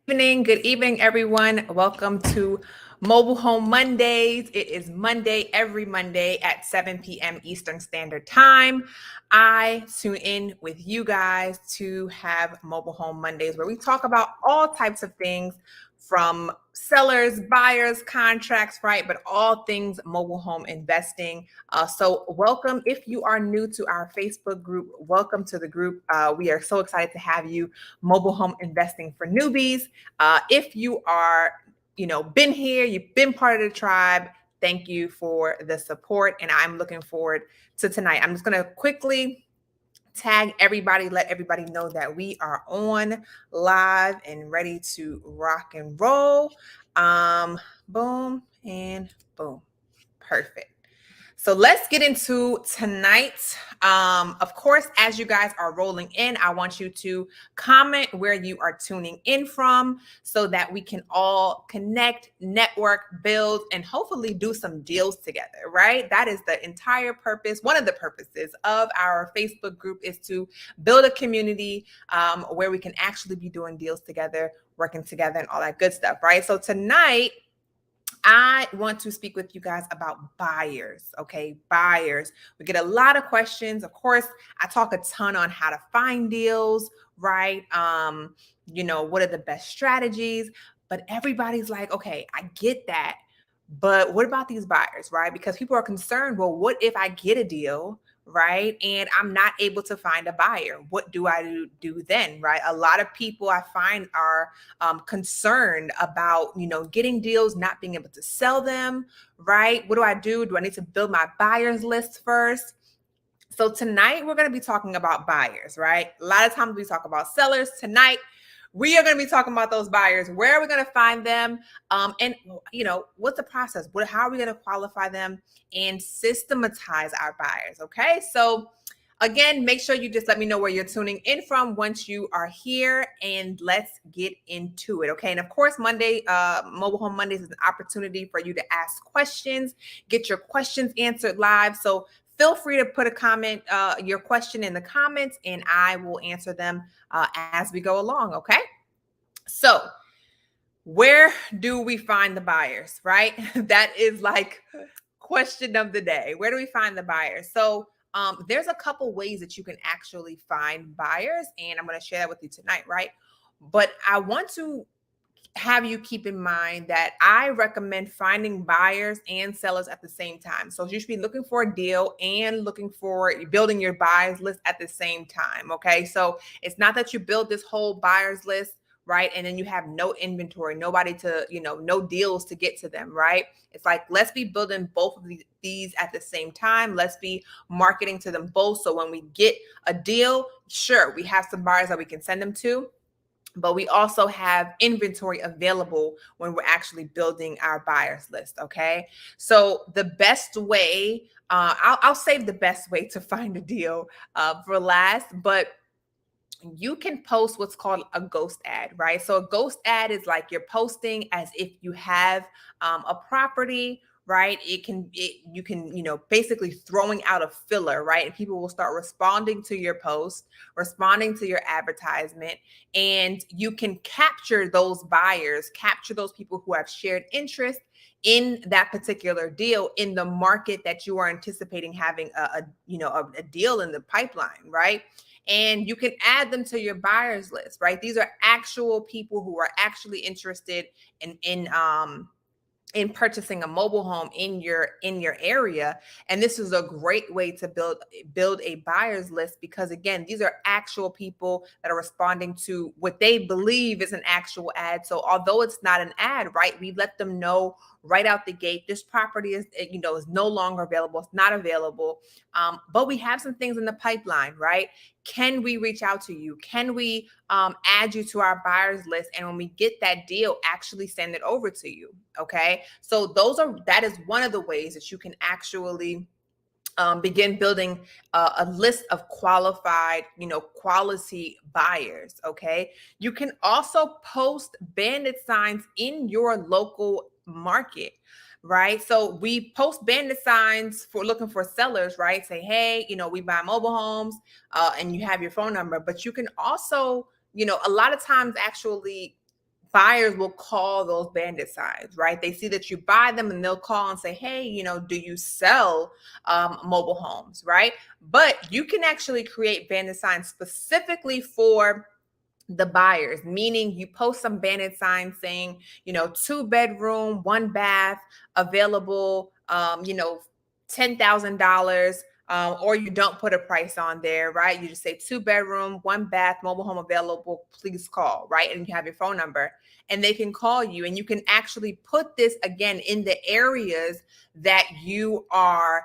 Good evening, everyone. Welcome to Mobile Home Mondays. It is Monday, every Monday at 7 p.m. Eastern Standard Time. I tune in with you guys to have Mobile Home Mondays where we talk about all types of things from sellers, buyers, contracts, right? But all things mobile home investing. So, welcome. If you are new to our Facebook group, welcome to the group. We are so excited to have you. Mobile home investing for newbies. If you are, been here, you've been part of the tribe, thank you for the support. And I'm looking forward to tonight. I'm just going to quickly tag everybody, let everybody know that we are on live and ready to rock and roll. Boom and boom. Perfect. So let's get into tonight. Of course, as you guys are rolling in, I want you to comment where you are tuning in from so that we can all connect, network, build, and hopefully do some deals together, right? That is the entire purpose. One of the purposes of our Facebook group is to build a community where we can actually be doing deals together, working together, and all that good stuff, right? So tonight, I want to speak with you guys about buyers. Okay, buyers. We get a lot of questions. Of course, I talk a ton on how to find deals, right? What are the best strategies? But everybody's like, okay, I get that. But what about these buyers, right? Because people are concerned, well, what if I get a deal, right? And I'm not able to find a buyer? What do I do then, right? A lot of people I find are concerned about, getting deals, not being able to sell them, right? What do I do? Do I need to build my buyers list first? So tonight we're going to be talking about buyers, right? A lot of times we talk about sellers. Tonight we are going to be talking about those buyers. Where are we going to find them? And what's the process? How are we going to qualify them and systematize our buyers? Okay, so again, make sure you just let me know where you're tuning in from once you are here, and let's get into it. Okay, and of course, Mobile Home Mondays is an opportunity for you to ask questions, get your questions answered live. So feel free to put your question in the comments, and I will answer them as we go along. Okay. So, where do we find the buyers, right? That is like question of the day. Where do we find the buyers? So, there's a couple ways that you can actually find buyers, and I'm going to share that with you tonight, right? But I want to have you keep in mind that I recommend finding buyers and sellers at the same time. So you should be looking for a deal and looking for building your buyers list at the same time. Okay. So it's not that you build this whole buyers list, right? And then you have no inventory, nobody to, no deals to get to them, right? It's like, let's be building both of these at the same time. Let's be marketing to them both. So when we get a deal, sure, we have some buyers that we can send them to, but we also have inventory available when we're actually building our buyers list. Okay. So the best way, I'll save the best way to find a deal for last, but you can post what's called a ghost ad, right? So a ghost ad is like you're posting as if you have a property, right? You can, basically throwing out a filler, right? And people will start responding to your post, responding to your advertisement, and you can capture those buyers, capture those people who have shared interest in that particular deal in the market that you are anticipating having a deal in the pipeline, right? And you can add them to your buyers list, right? These are actual people who are actually interested in purchasing a mobile home in your area. And this is a great way to build a buyers list, because again, these are actual people that are responding to what they believe is an actual ad. So although it's not an ad, right, we let them know right out the gate, this property is no longer available, it's not available, but we have some things in the pipeline, right? Can we reach out to you? Can we add you to our buyers list? And when we get that deal, actually send it over to you. Okay. So that is one of the ways that you can actually begin building a list of qualified, quality buyers. Okay. You can also post bandit signs in your local market, right? So we post bandit signs for looking for sellers, right? Say, hey, we buy mobile homes, and you have your phone number, but you can also, a lot of times actually buyers will call those bandit signs, right? They see that you buy them and they'll call and say, hey, do you sell mobile homes, right? But you can actually create bandit signs specifically for the buyers, meaning you post some bandit signs saying, 2 bedroom, 1 bath, available, $10,000. Or you don't put a price on there, right? You just say 2 bedroom, 1 bath, mobile home available, please call, right? And you have your phone number and they can call you, and you can actually put this again in the areas that you are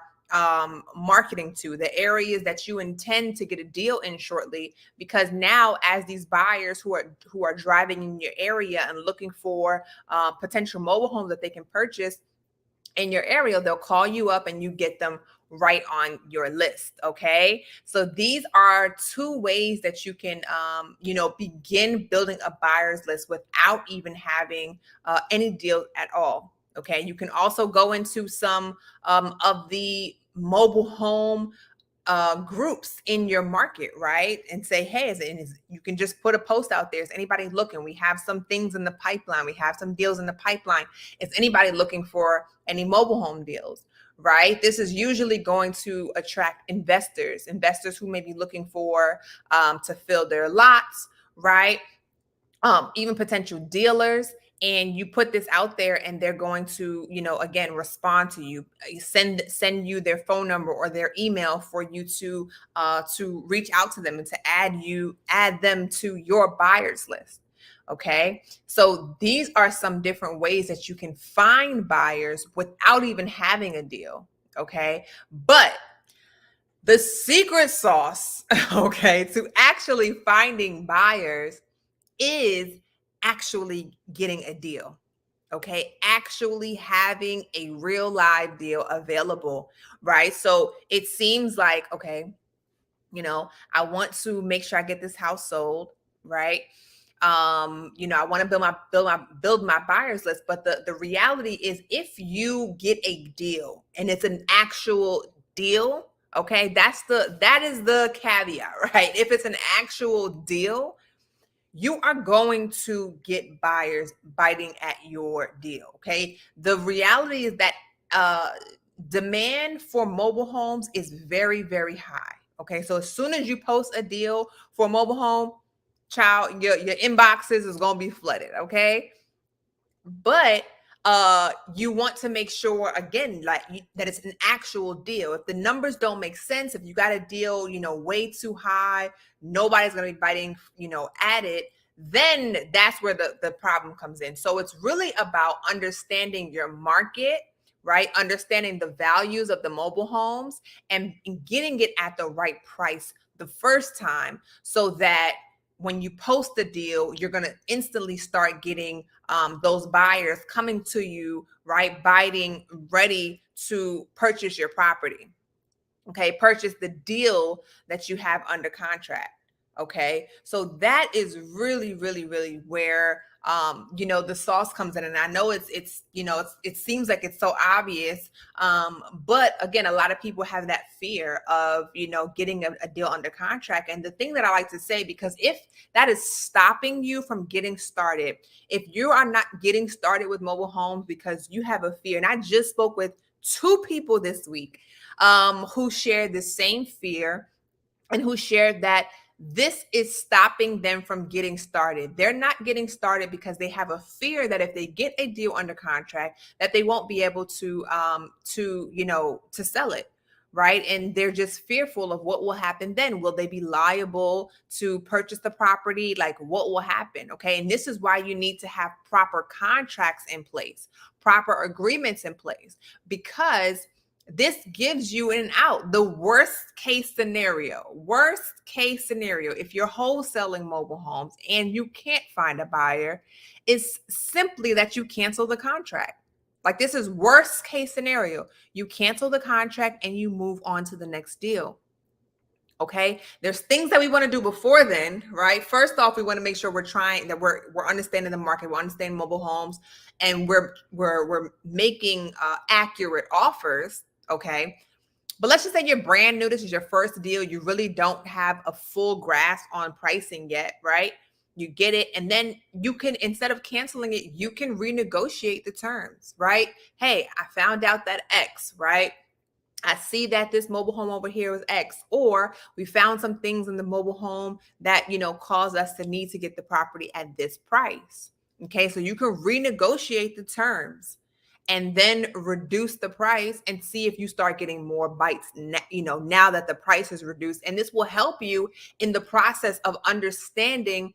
marketing to, the areas that you intend to get a deal in shortly, because now as these buyers who are driving in your area and looking for potential mobile homes that they can purchase in your area, they'll call you up and you get them right on your list. Okay, so these are 2 ways that you can begin building a buyer's list without even having any deal at all. Okay, you can also go into some of the mobile home groups in your market, right? And say, hey, you can just put a post out there. Is anybody looking? We have some things in the pipeline. We have some deals in the pipeline. Is anybody looking for any mobile home deals, right? This is usually going to attract investors who may be looking for to fill their lots, right? Even potential dealers. And you put this out there and they're going to, again, respond to you, send you their phone number or their email for you to reach out to them and to add them to your buyers list. Okay, so these are some different ways that you can find buyers without even having a deal. Okay, but the secret sauce, okay, to actually finding buyers is actually getting a deal. Okay, actually having a real live deal available, right? So it seems like, okay, I want to make sure I get this house sold, right? I want to build my buyers list, but the reality is, if you get a deal and it's an actual deal, okay, that is the caveat, right? If it's an actual deal, you are going to get buyers biting at your deal. Okay, the reality is that demand for mobile homes is very, very high. Okay, so as soon as you post a deal for a mobile home, child, your inboxes is going to be flooded. Okay, but you want to make sure, again, that it's an actual deal. If the numbers don't make sense, if you got a deal way too high, nobody's going to be biting at it, then that's where the problem comes in. So it's really about understanding your market, right? Understanding the values of the mobile homes and getting it at the right price the first time, so that when you post the deal, you're going to instantly start getting those buyers coming to you, right? Biting, ready to purchase your property. Okay, purchase the deal that you have under contract. Okay, so that is really, really, really where the sauce comes in. And I know it seems like it's so obvious, but again, a lot of people have that fear of getting a deal under contract. And the thing that I like to say, because if that is stopping you from getting started, if you are not getting started with mobile homes because you have a fear, and I just spoke with 2 people this week who shared the same fear, and who shared that this is stopping them from getting started. They're not getting started because they have a fear that if they get a deal under contract, that they won't be able to sell it, right? And they're just fearful of what will happen then. Will they be liable to purchase the property? Like, what will happen? Okay, and this is why you need to have proper contracts in place, proper agreements in place, because this gives you an out. The worst case scenario, if you're wholesaling mobile homes and you can't find a buyer, is simply that you cancel the contract. Like, this is worst case scenario. You cancel the contract and you move on to the next deal. Okay, there's things that we want to do before then, right? First off, we want to make sure we're understanding the market, we're understanding mobile homes, and we're making accurate offers. Okay, but let's just say you're brand new. This is your first deal. You really don't have a full grasp on pricing yet, right? You get it. And then you can, instead of canceling it, you can renegotiate the terms, right? Hey, I found out that X, right? I see that this mobile home over here is X, or we found some things in the mobile home that, cause us to need to get the property at this price. Okay. So you can renegotiate the terms and then reduce the price and see if you start getting more bites, now that the price is reduced. And this will help you in the process of understanding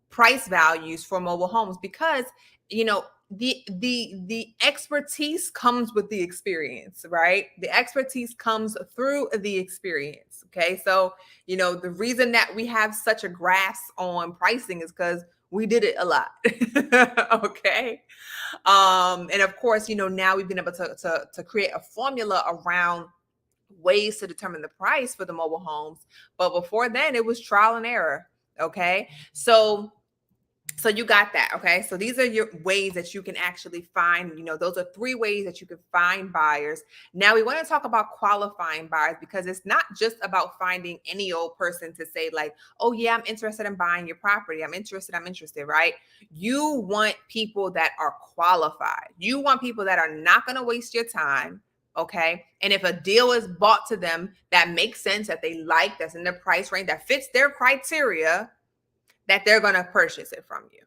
price values for mobile homes, because, the expertise comes with the experience, right? The expertise comes through the experience. Okay. So, the reason that we have such a grasp on pricing is because we did it a lot. Okay. And of course, now we've been able to create a formula around ways to determine the price for the mobile homes. But before then, it was trial and error. Okay. So you got that. Okay. So these are your ways that you can actually find, those are 3 ways that you can find buyers. Now we want to talk about qualifying buyers, because it's not just about finding any old person to say like, oh yeah, I'm interested in buying your property. I'm interested, right? You want people that are qualified. You want people that are not going to waste your time. Okay. And if a deal is bought to them that makes sense, that they like, that's in their price range, that fits their criteria, that they're going to purchase it from you.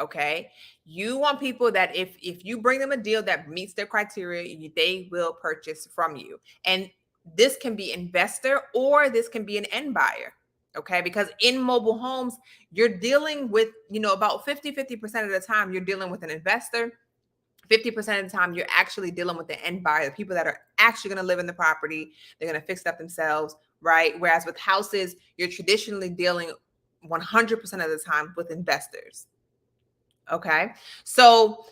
Okay. You want people that if you bring them a deal that meets their criteria, they will purchase from you. And this can be investor, or this can be an end buyer. Okay. Because in mobile homes, you're dealing with, about 50% of the time, you're dealing with an investor. 50% of the time, you're actually dealing with the end buyer, the people that are actually going to live in the property. They're going to fix it up themselves, right? Whereas with houses, you're traditionally dealing 100% of the time with investors. Okay. So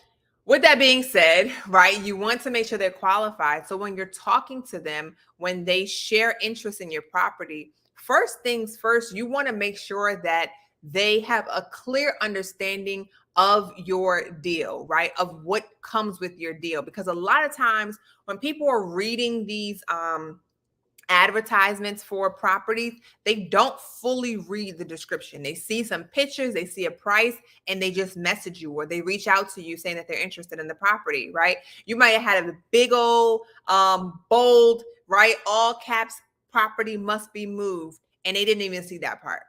with that being said, right, you want to make sure they're qualified. So when you're talking to them, when they share interest in your property, first things first, you want to make sure that they have a clear understanding of your deal, right? Of what comes with your deal. Because a lot of times when people are reading these advertisements for properties, they don't fully read the description. They see some pictures, they see a price, and they just message you, or they reach out to you saying that they're interested in the property, right? You might have had a big old bold, right, all caps, property must be moved, and they didn't even see that part,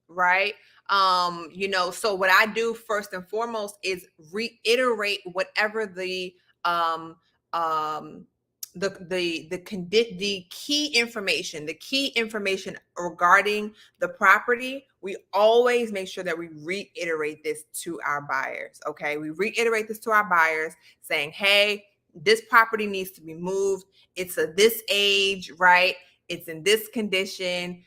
right? So what I do first and foremost is reiterate whatever um um the key information regarding the property. We always make sure that we reiterate this to our buyers. Okay, we reiterate this to our buyers, saying, hey, this property needs to be moved. It's a this age, right? It's in this condition.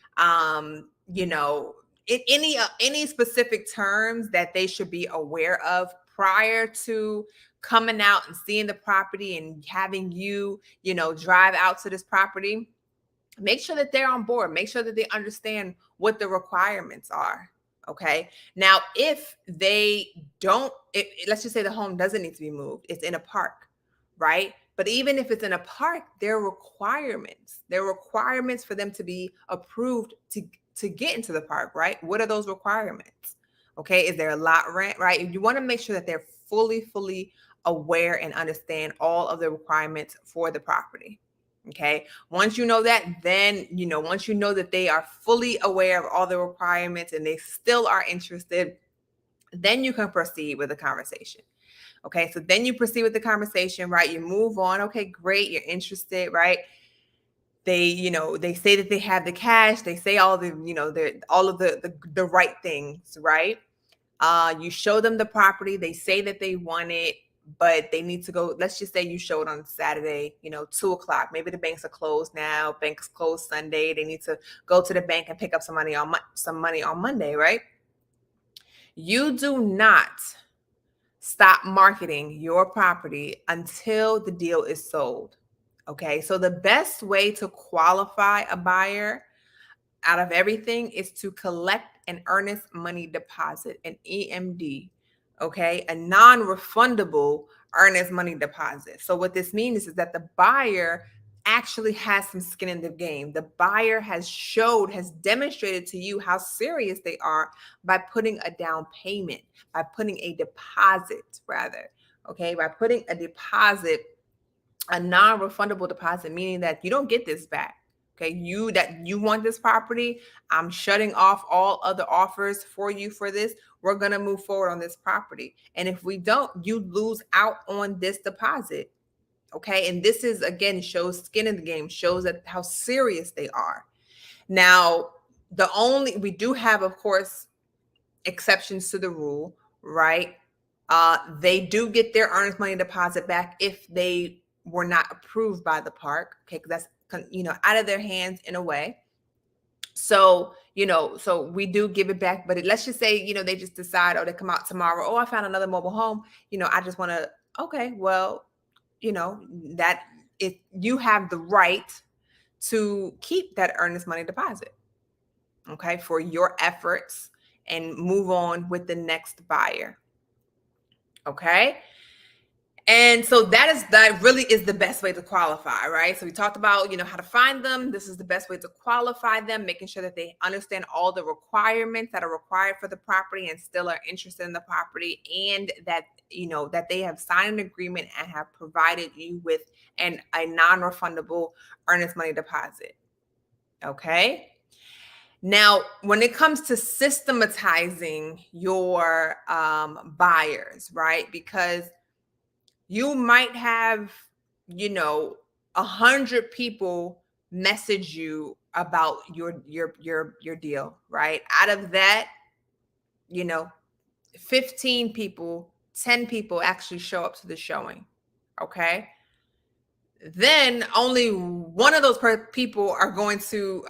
Any specific terms that they should be aware of prior to coming out and seeing the property and having you, drive out to this property. Make sure that they're on board. Make sure that they understand what the requirements are. Okay. Now, if they don't, let's just say the home doesn't need to be moved, it's in a park, right? But even if it's in a park, there are requirements. There are requirements for them to be approved to get into the park, right? What are those requirements? Okay. Is there a lot rent, right? You want to make sure that they're fully aware and understand all of the requirements for the property. Okay. Once you know that, then, once you know that they are fully aware of all the requirements and they still are interested, then you can proceed with the conversation. Okay. So then you proceed with the conversation, right? You move on. Okay, great. You're interested, right? They say that they have the cash. They say all the, all of the right things, right? You show them the property. They say that they want it, but they need to go. Let's just say you showed on Saturday, 2:00. Maybe the banks are closed now. Banks closed Sunday. They need to go to the bank and pick up some money on Monday, right? You do not stop marketing your property until the deal is sold. Okay. So the best way to qualify a buyer out of everything is to collect an earnest money deposit, an EMD, okay, a non-refundable earnest money deposit. So what this means is that the buyer actually has some skin in the game. The buyer has demonstrated to you how serious they are by putting a down payment, by putting a deposit, rather. Okay, by putting a deposit, a non-refundable deposit, meaning that you don't get this back. Okay, you want this property. I'm shutting off all other offers for you for this. We're gonna move forward on this property. And if we don't, you lose out on this deposit. Okay. And this is, again, shows skin in the game, shows that how serious they are. Now, we do have, of course, exceptions to the rule, right? They do get their earnest money deposit back if they were not approved by the park. Okay. Because that's, out of their hands in a way. So, so we do give it back, but let's just say, they just decide, they come out tomorrow. Oh, I found another mobile home. I just want to, okay, well, that if you have the right to keep that earnest money deposit, okay, for your efforts and move on with the next buyer. Okay. And so that really is the best way to qualify, right? So we talked about, how to find them. This is the best way to qualify them, making sure that they understand all the requirements that are required for the property and still are interested in the property, and that, that they have signed an agreement and have provided you with a non-refundable earnest money deposit. Okay. Now, when it comes to systematizing your buyers, right? Because you might have, 100 people message you about your deal, right? Out of that, 15 people, 10 people actually show up to the showing. Okay. Then only one of those people are going to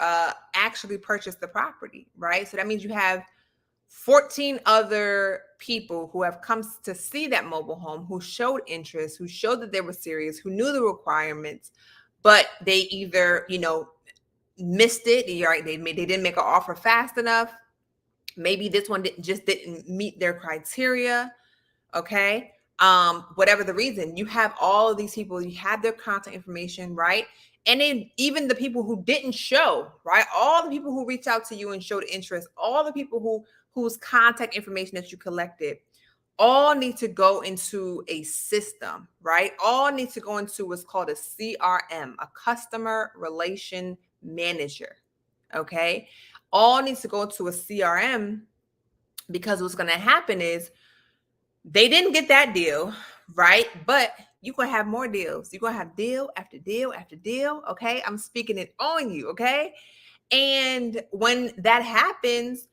actually purchase the property, right? So that means you have 14 other people who have come to see that mobile home, who showed interest, who showed that they were serious, who knew the requirements, but they either, missed it, right? They didn't make an offer fast enough. Maybe this one didn't meet their criteria. Okay. Whatever the reason, you have all of these people, you have their contact information, right? And then even the people who didn't show, right? All the people who reached out to you and showed interest, all the people whose contact information that you collected, all need to go into a system, right? All need to go into what's called a CRM, a customer relation manager. Okay. All needs to go into a CRM, because what's going to happen is they didn't get that deal, right? But you're going to have more deals. You're going to have deal after deal after deal. Okay. I'm speaking it on you. Okay. And when that happens,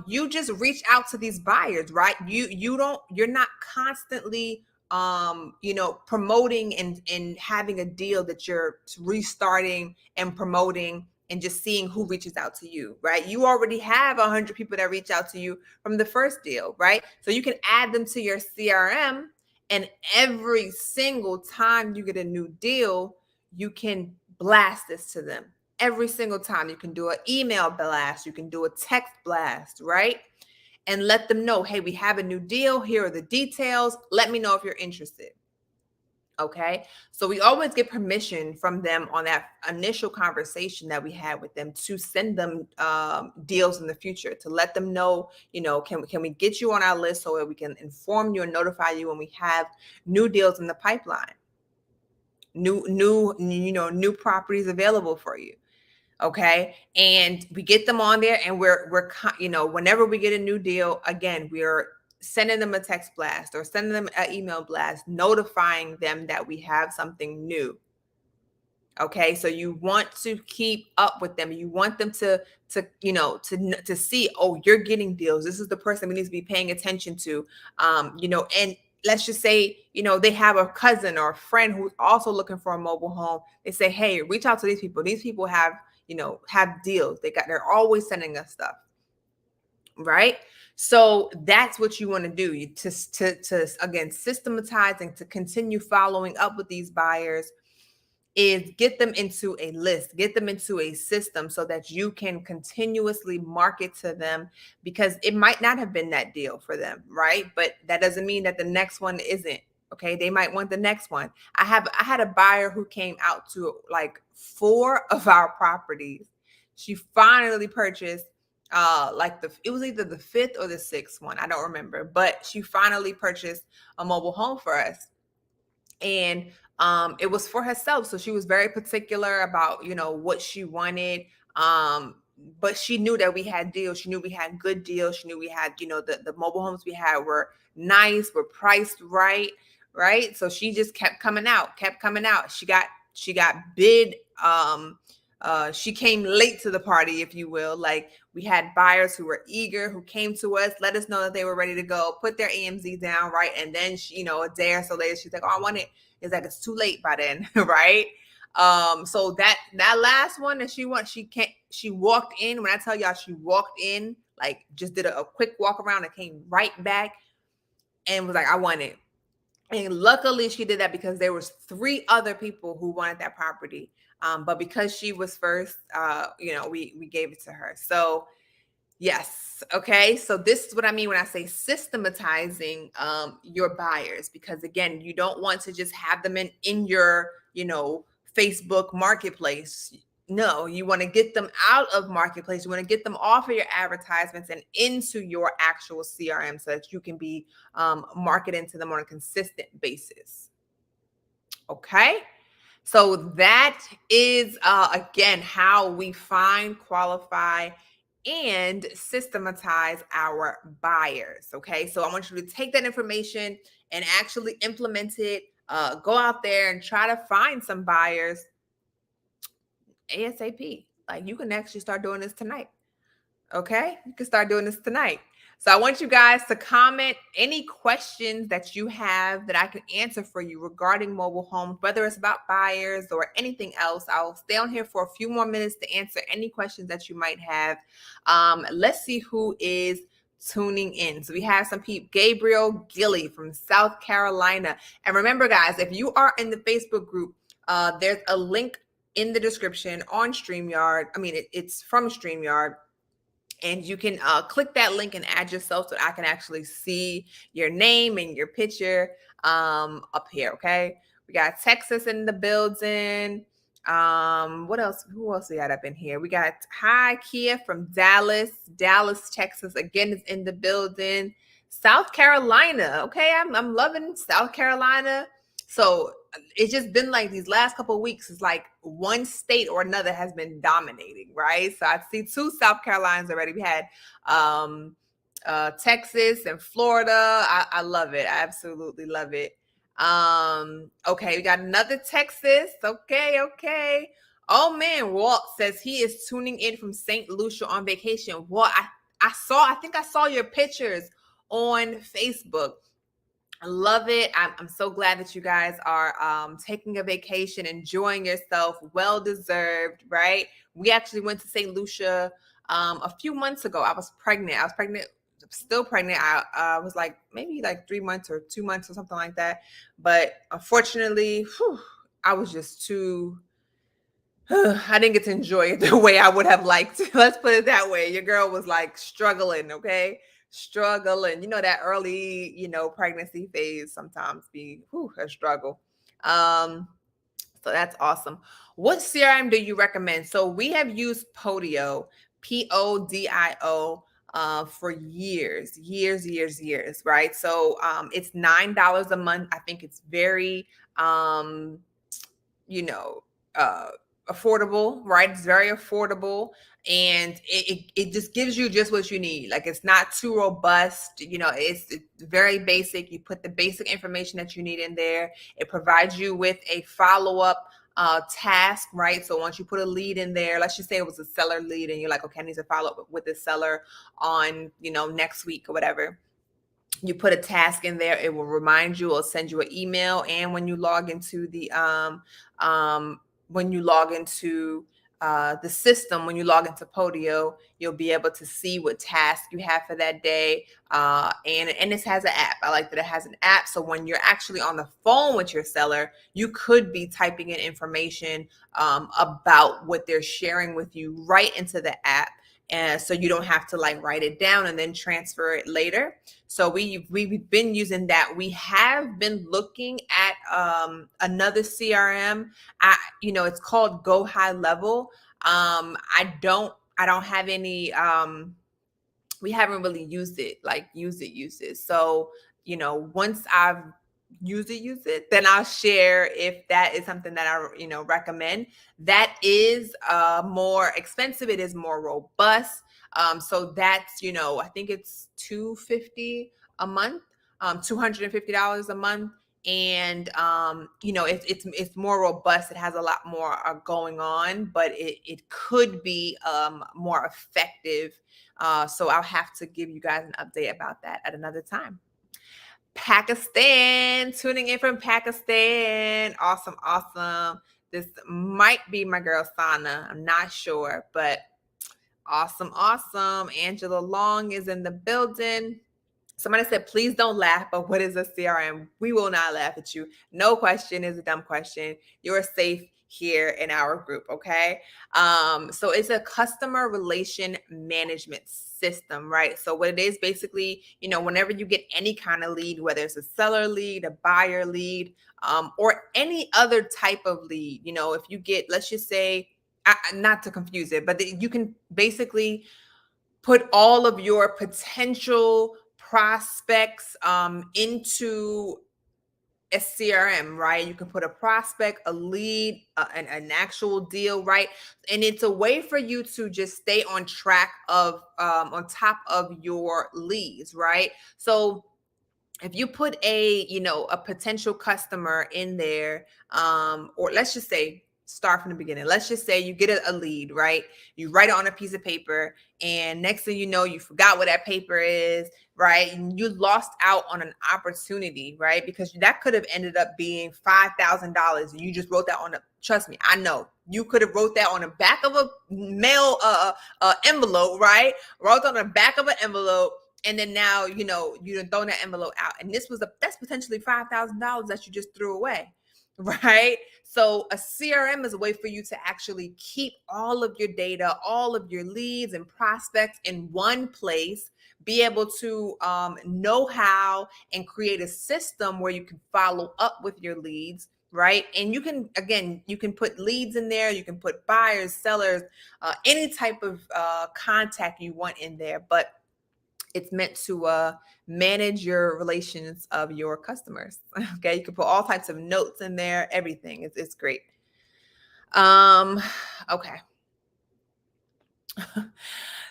you just reach out to these buyers, right? You're not constantly, promoting and having a deal that you're restarting and promoting and just seeing who reaches out to you, right? You already have 100 people that reach out to you from the first deal, right? So you can add them to your CRM, and every single time you get a new deal, you can blast this to them. Every single time you can do an email blast, you can do a text blast, right? And let them know, hey, we have a new deal. Here are the details. Let me know if you're interested. Okay. So we always get permission from them on that initial conversation that we had with them to send them deals in the future, to let them know, can we get you on our list so that we can inform you and notify you when we have new deals in the pipeline, new properties available for you. Okay. And we get them on there, and we're whenever we get a new deal, again, we're sending them a text blast or sending them an email blast, notifying them that we have something new. Okay. So you want to keep up with them. You want them to see, oh, you're getting deals. This is the person we need to be paying attention to. And let's just say, they have a cousin or a friend who's also looking for a mobile home. They say, hey, reach out to these people. These people have deals. They're always sending us stuff. Right. So that's what you want to do. To again, systematizing, to continue following up with these buyers, is get them into a list, get them into a system so that you can continuously market to them, because it might not have been that deal for them, right? But that doesn't mean that the next one isn't. Okay, they might want the next one. I had a buyer who came out to like 4 of our properties. She finally purchased like it was either the 5th or the 6th one. I don't remember, but she finally purchased a mobile home for us. And it was for herself, so she was very particular about what she wanted. um but she knew that we had deals. She knew we had good deals. She knew we had, the mobile homes we had were nice, were priced right. So she just kept coming out. She got bid. She came late to the party, if you will. Like, we had buyers who were eager, who came to us, let us know that they were ready to go, put their AMZ down, right? And then she, a day or so later, she's like, "Oh, I want it." It's like, it's too late by then, right? So that last one that she walked in. When I tell y'all, she walked in, like, just did a quick walk around and came right back and was like, "I want it." And luckily she did that because there was 3 other people who wanted that property. But because she was first, we gave it to her. So yes. Okay. So this is what I mean when I say systematizing your buyers, because again, you don't want to just have them in your, Facebook marketplace. No, you want to get them out of marketplace. You want to get them off of your advertisements and into your actual CRM so that you can be marketing to them on a consistent basis. Okay. So that is, again, how we find, qualify, and systematize our buyers. Okay. So I want you to take that information and actually implement it. Go out there and try to find some buyers ASAP. Like, you can actually start doing this tonight. Okay, you can start doing this tonight. So I want you guys to comment any questions that you have that I can answer for you regarding mobile homes, whether it's about buyers or anything else. I'll stay on here for a few more minutes to answer any questions that you might have. Let's see who is tuning in. So we have some people. Gabriel Gilly from South Carolina. And remember, guys, if you are in the Facebook group, there's a link in the description on StreamYard. I mean, it's from StreamYard. And you can click that link and add yourself so that I can actually see your name and your picture up here. Okay. We got Texas in the building. What else? Who else we got up in here? We got Kia from Dallas, Texas. Again, is in the building. South Carolina. Okay. I'm loving South Carolina. So it's just been like these last couple of weeks, it's like one state or another has been dominating, right? So I see 2 South Carolinas already. We had Texas and Florida. I love it. I absolutely love it. Okay, we got another Texas. Okay. Oh man, Walt says he is tuning in from St. Lucia on vacation. Walt, I think I saw your pictures on Facebook. I love it. I'm so glad that you guys are taking a vacation, enjoying yourself, well deserved, right? We actually went to St. Lucia a few months ago. I was pregnant, still pregnant. I was like maybe like 3 months or 2 months or something like that. But unfortunately, I was just too. I didn't get to enjoy it the way I would have liked. Let's put it that way. Your girl was like struggling, okay? Struggling. That early, pregnancy phase sometimes be a struggle. So that's awesome. What CRM do you recommend? So we have used Podio, Podio, for years, right? So it's $9 a month. I think it's very you know, uh, affordable, right? It's very affordable, and it just gives you just what you need. Like, it's not too robust. It's very basic. You put the basic information that you need in there. It provides you with a follow-up task, right? So once you put a lead in there, let's just say it was a seller lead and you're like, okay, I need to follow up with the seller on, next week or whatever. You put a task in there, it will remind you or send you an email. And when you log into the the system, when you log into Podio, you'll be able to see what task you have for that day. And this has an app. I like that it has an app. So when you're actually on the phone with your seller, you could be typing in information about what they're sharing with you right into the app. and so you don't have to like write it down and then transfer it later. So we've been using that. We have been looking at another CRM. It's called Go High Level. I don't have any. We haven't really used it, like use it. So, once I've used it, then I'll share if that is something that I, recommend. That is more expensive. It is more robust. So that's, I think it's $250 a month, $250 a month. And it's more robust. It has a lot more going on, but it could be more effective. So I'll have to give you guys an update about that at another time. Pakistan, tuning in from Pakistan. Awesome, awesome. This might be my girl Sana. I'm not sure, but awesome, awesome. Angela Long is in the building. Somebody said, please don't laugh, but what is a CRM? We will not laugh at you. No question is a dumb question. You're safe here in our group, okay? So it's a customer relation management system, right? So what it is basically, whenever you get any kind of lead, whether it's a seller lead, a buyer lead, or any other type of lead, if you get, let's just say, not to confuse it, but you can basically put all of your potential prospects into a CRM, right? You can put a prospect, a lead, an actual deal, right? And it's a way for you to just stay on track of on top of your leads, right? So if you put a potential customer in there, or let's just say start from the beginning. Let's just say you get a lead, right? You write it on a piece of paper, and next thing you know, you forgot what that paper is, right? And you lost out on an opportunity, right? Because that could have ended up being $5,000, and you just wrote that on a. Trust me, I know you could have wrote that on the back of a mail envelope, right? Wrote on the back of an envelope. And then now, you done thrown that envelope out. And that's potentially $5,000 that you just threw away, right? So a CRM is a way for you to actually keep all of your data, all of your leads and prospects in one place, be able to know how and create a system where you can follow up with your leads, right? And you can put leads in there, you can put buyers, sellers, any type of contact you want in there. But it's meant to manage your relations of your customers. Okay, you can put all types of notes in there, everything. It's great. Okay.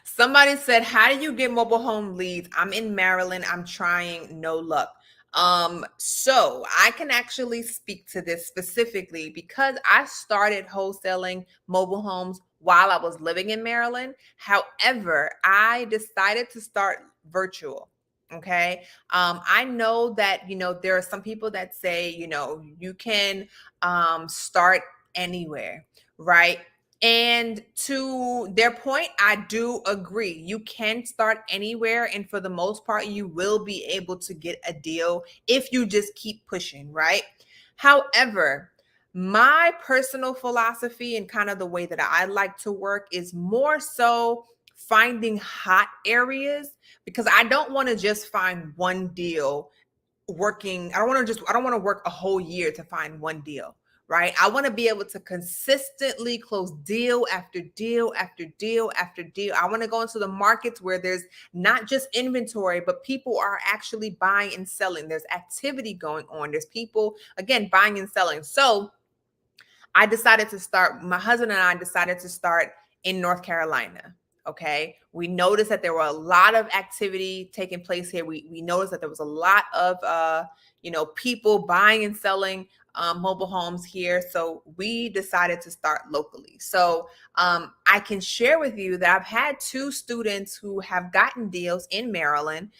Somebody said, how do you get mobile home leads? I'm in Maryland. I'm trying, no luck. So I can actually speak to this specifically because I started wholesaling mobile homes while I was living in Maryland. However, I decided to start virtual. Okay. I know that, there are some people that say, you can start anywhere, right? And to their point, I do agree. You can start anywhere. And for the most part, you will be able to get a deal if you just keep pushing, right? However, my personal philosophy and kind of the way that I like to work is more so finding hot areas, because I don't want to just find one deal working. I don't want to work a whole year to find one deal, right? I want to be able to consistently close deal after deal after deal after deal. I want to go into the markets where there's not just inventory, but people are actually buying and selling. There's activity going on. There's people, again, buying and selling. So my husband and I decided to start in North Carolina. Okay. We noticed that there were a lot of activity taking place here. We noticed that there was a lot of, people buying and selling mobile homes here. So we decided to start locally. So I can share with you that I've had two students who have gotten deals in Maryland.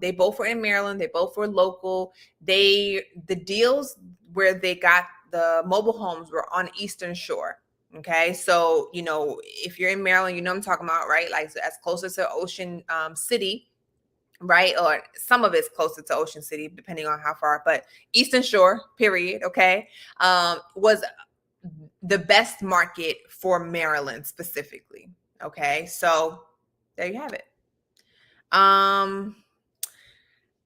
They both were in Maryland. They both were local. The deals where they got the mobile homes were on Eastern Shore. Okay. So, if you're in Maryland, I'm talking about, right? Like, so as closer to Ocean City, right? Or some of it's closer to Ocean City, depending on how far, but Eastern Shore, period. Okay. Was the best market for Maryland specifically. Okay, so there you have it. Um,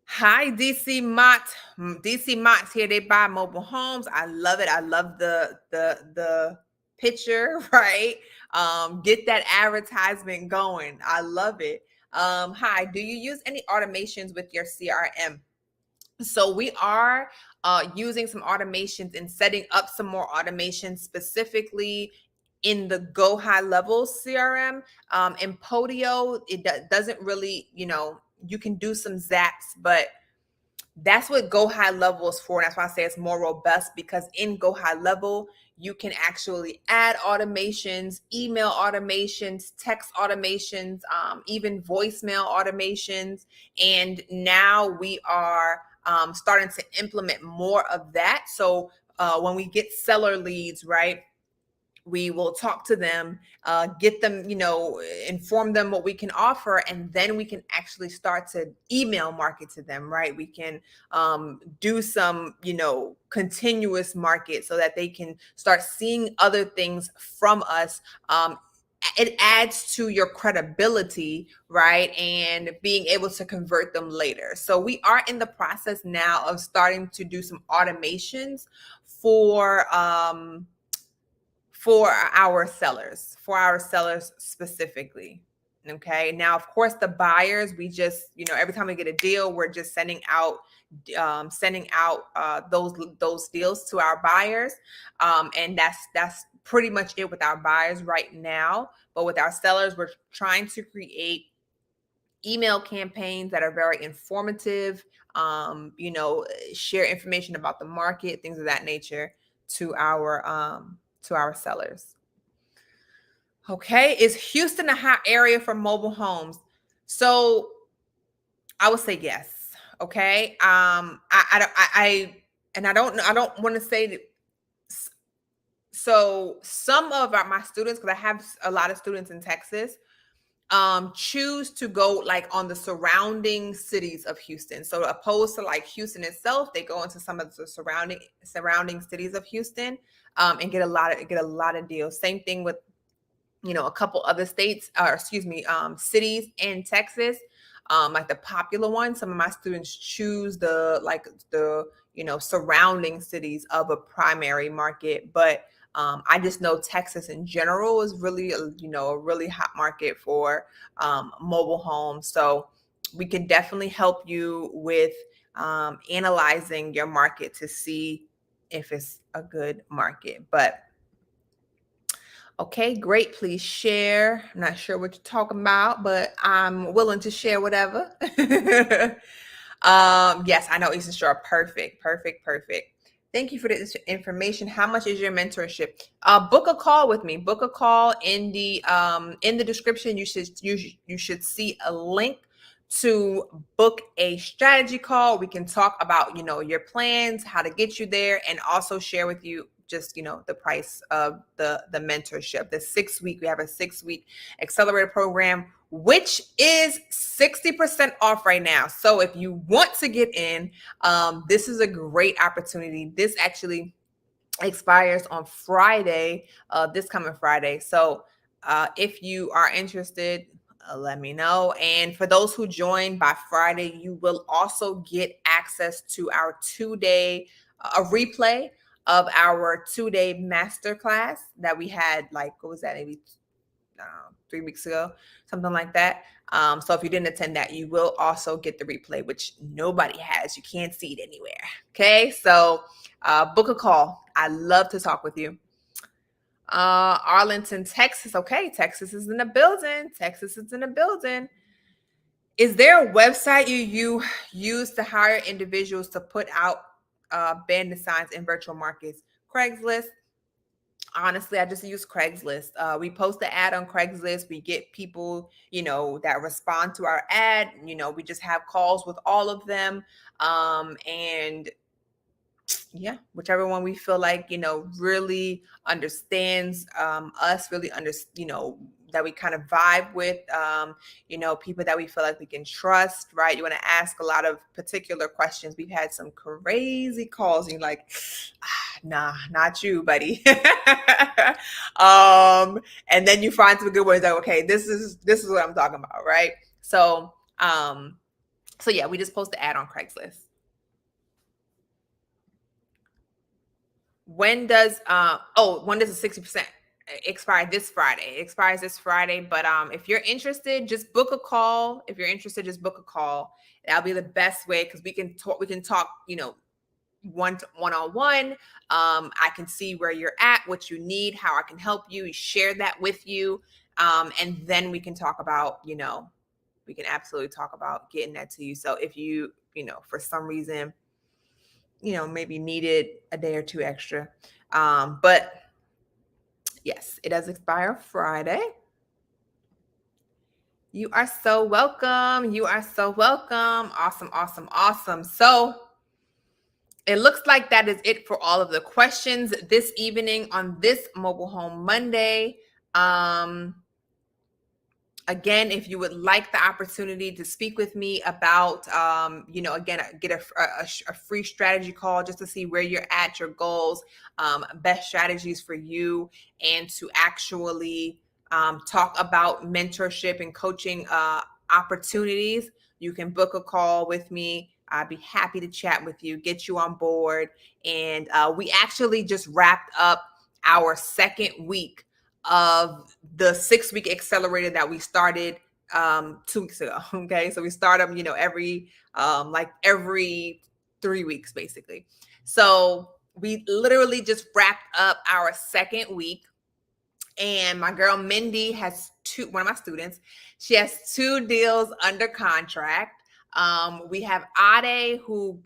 Hi, DC Mott. DC Mott's here. They buy mobile homes. I love it. I love the picture, right? Get that advertisement going. I love it. Hi, do you use any automations with your CRM? So we are using some automations and setting up some more automations specifically in the Go High Level CRM. In Podio, it doesn't really, you can do some zaps, but that's what Go High Level is for. And that's why I say it's more robust, because in Go High Level, you can actually add automations, email automations, text automations, even voicemail automations. And now we are starting to implement more of that. So when we get seller leads, right? We will talk to them, get them, inform them what we can offer, and then we can actually start to email market to them, right? We can do some, continuous market so that they can start seeing other things from us. It adds to your credibility, right? And being able to convert them later. So we are in the process now of starting to do some automations for for our sellers specifically. Okay. Now, of course, the buyers, we just, every time we get a deal, we're just sending out those deals to our buyers, and that's pretty much it with our buyers right now. But with our sellers, we're trying to create email campaigns that are very informative, share information about the market, things of that nature to our sellers. Okay, is Houston a hot area for mobile homes? So I would say yes. Okay, I don't want to say that. So some of my students, because I have a lot of students in Texas, choose to go like on the surrounding cities of Houston. So opposed to like Houston itself, they go into some of the surrounding cities of Houston, and get a lot of deals. Same thing with a couple other states, or excuse me, cities in Texas, like the popular ones. Some of my students choose the surrounding cities of a primary market, but I just know Texas in general is really a really hot market for mobile homes. So we can definitely help you with analyzing your market to see if it's a good market. But okay, great. Please share. I'm not sure what you're talking about, but I'm willing to share whatever. Yes, I know Eastern Shore. Perfect, perfect, perfect. Thank you for this information. How much is your mentorship? Book a call with me. Book a call in the description. You should see a link to book a strategy call. We can talk about your plans, how to get you there, and also share with you just the price of the mentorship. The 6 week, we have a 6 week accelerator program, which is 60% off right now. So if you want to get in, this is a great opportunity. This actually expires on Friday, this coming Friday. So if you are interested, let me know. And for those who join by Friday, you will also get access to our 2-day a replay of our 2-day masterclass that we had, like, what was that, maybe 3 weeks ago, something like that. So if you didn't attend that, you will also get the replay, which nobody has. You can't see it anywhere. Okay, so book a call. I love to talk with you. Arlington, Texas. Okay, Texas is in the building. Texas is in the building. Is there a website you use to hire individuals to put out bandit signs in virtual markets? Craigslist. Honestly, I just use Craigslist. We post the ad on Craigslist. We get people, that respond to our ad. We just have calls with all of them. And yeah, whichever one we feel like, really understands us, really that we kind of vibe with, people that we feel like we can trust, right? You want to ask a lot of particular questions. We've had some crazy calls and you're like, nah, not you, buddy. And then you find some good ones like, okay, this is what I'm talking about, right? So yeah, we just post the ad on Craigslist. When does when does the 60% expire? This Friday. It expires this Friday. But if you're interested, just book a call. If you're interested, just book a call. That'll be the best way because we can talk, one on one. I can see where you're at, what you need, how I can help you, share that with you. And then we can talk about, we can absolutely talk about getting that to you. So if you, for some reason, maybe needed a day or two extra. But yes, it does expire Friday. You are so welcome. You are so welcome. Awesome, awesome, awesome. So it looks like that is it for all of the questions this evening on this Mobile Home Monday. Again, if you would like the opportunity to speak with me about, again, get a free strategy call just to see where you're at, your goals, best strategies for you, and to actually talk about mentorship and coaching opportunities, you can book a call with me. I'd be happy to chat with you, get you on board. And we actually just wrapped up our second week of the 6-week accelerator that we started 2 weeks ago. Okay. So we start them, every 3 weeks, basically. So we literally just wrapped up our second week. And my girl Mindy has one of my students, she has 2 deals under contract. We have Ade, who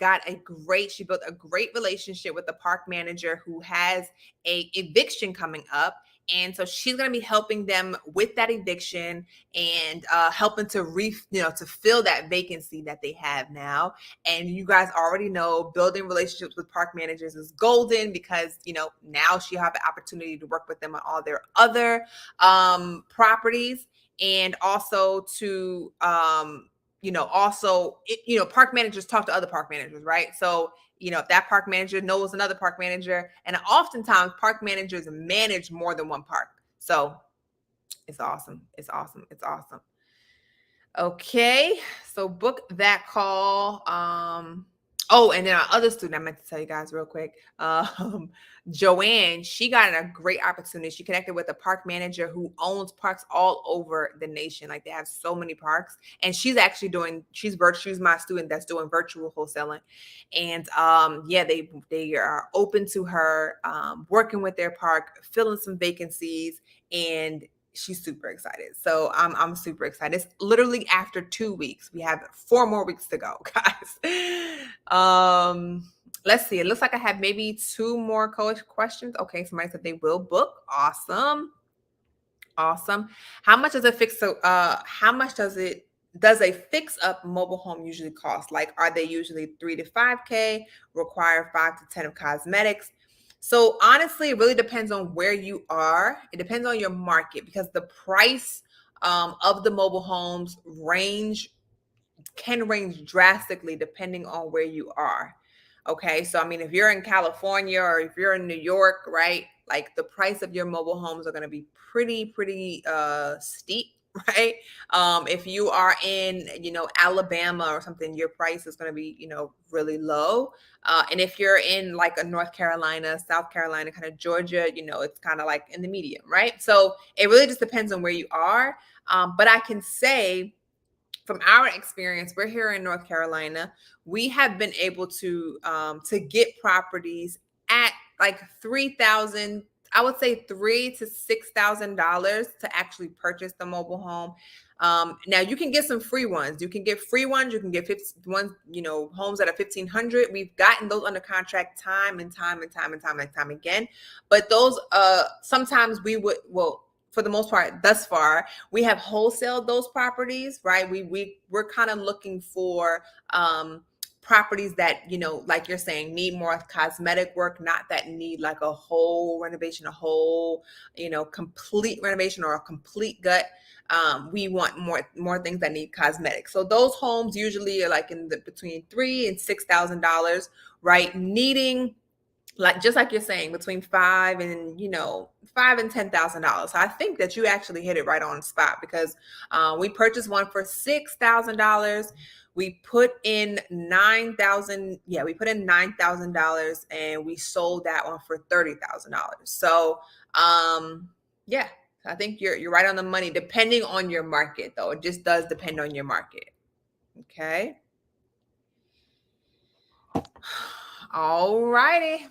she built a great relationship with the park manager who has a eviction coming up. And so she's going to be helping them with that eviction and helping to to fill that vacancy that they have now. And you guys already know building relationships with park managers is golden because, now she'll have the opportunity to work with them on all their other properties, and also to park managers talk to other park managers, right? So if that park manager knows another park manager, and oftentimes park managers manage more than one park. So it's awesome. It's awesome. It's awesome. Okay. So book that call. And then our other student, I meant to tell you guys real quick. Joanne, she got a great opportunity. She connected with a park manager who owns parks all over the nation. Like, they have so many parks, and she's actually she's my student that's doing virtual wholesaling. And they are open to her working with their park, filling some vacancies, and she's super excited. So I'm super excited. It's literally after 2 weeks. We have 4 more weeks to go, guys. Let's see. It looks like I have maybe 2 more questions. Okay, somebody said they will book. Awesome. Awesome. How much does a fix up mobile home usually cost? Like, are they usually 3 to 5K, require 5 to 10 of cosmetics? So honestly, it really depends on where you are. It depends on your market, because the price of the mobile homes can range drastically depending on where you are. Okay. So, I mean, if you're in California or if you're in New York, right? Like, the price of your mobile homes are going to be pretty steep, right? If you are in, Alabama or something, your price is going to be, really low. And if you're in like a North Carolina, South Carolina, kind of Georgia, it's kind of like in the medium, right? So it really just depends on where you are. But I can say, from our experience, we're here in North Carolina. We have been able to get properties at like 3,000. I would say $3,000 to $6,000 to actually purchase the mobile home. Now you can get some free ones. You can get free ones. You can get homes that are 1,500. We've gotten those under contract time and time again. But those sometimes for the most part, thus far, we have wholesaled those properties, right? We're kind of looking for properties that, like you're saying, need more cosmetic work, not that need like a whole renovation, complete renovation or a complete gut. We want more things that need cosmetics. So those homes usually are like between $3,000 and $6,000, right? Needing like just like you're saying, between $5 and $10,000. I think that you actually hit it right on the spot, because we purchased one for $6,000. We put in 9,000. Yeah, we put in $9,000, and we sold that one for $30,000. So yeah, I think you're right on the money. Depending on your market, though, it just does depend on your market. Okay. All righty.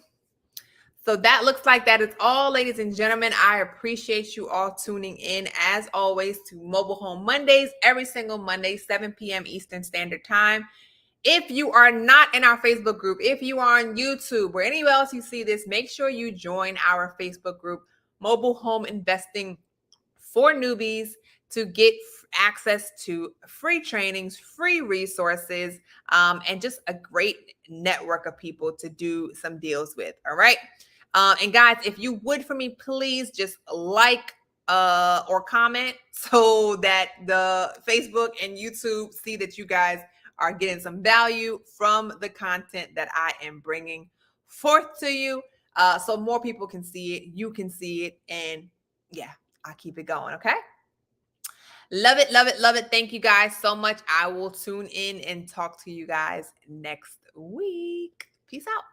So that looks like that is all, ladies and gentlemen. I appreciate you all tuning in, as always, to Mobile Home Mondays, every single Monday, 7 p.m. Eastern Standard Time. If you are not in our Facebook group, if you are on YouTube or anywhere else you see this, make sure you join our Facebook group, Mobile Home Investing for Newbies, to get access to free trainings, free resources, and just a great network of people to do some deals with. All right. And guys, if you would, for me, please just like or comment, so that the Facebook and YouTube see that you guys are getting some value from the content that I am bringing forth to you, so more people can see it, you can see it, and yeah, I'll keep it going. Okay. Love it, love it, love it. Thank you guys so much. I will tune in and talk to you guys next week. Peace out.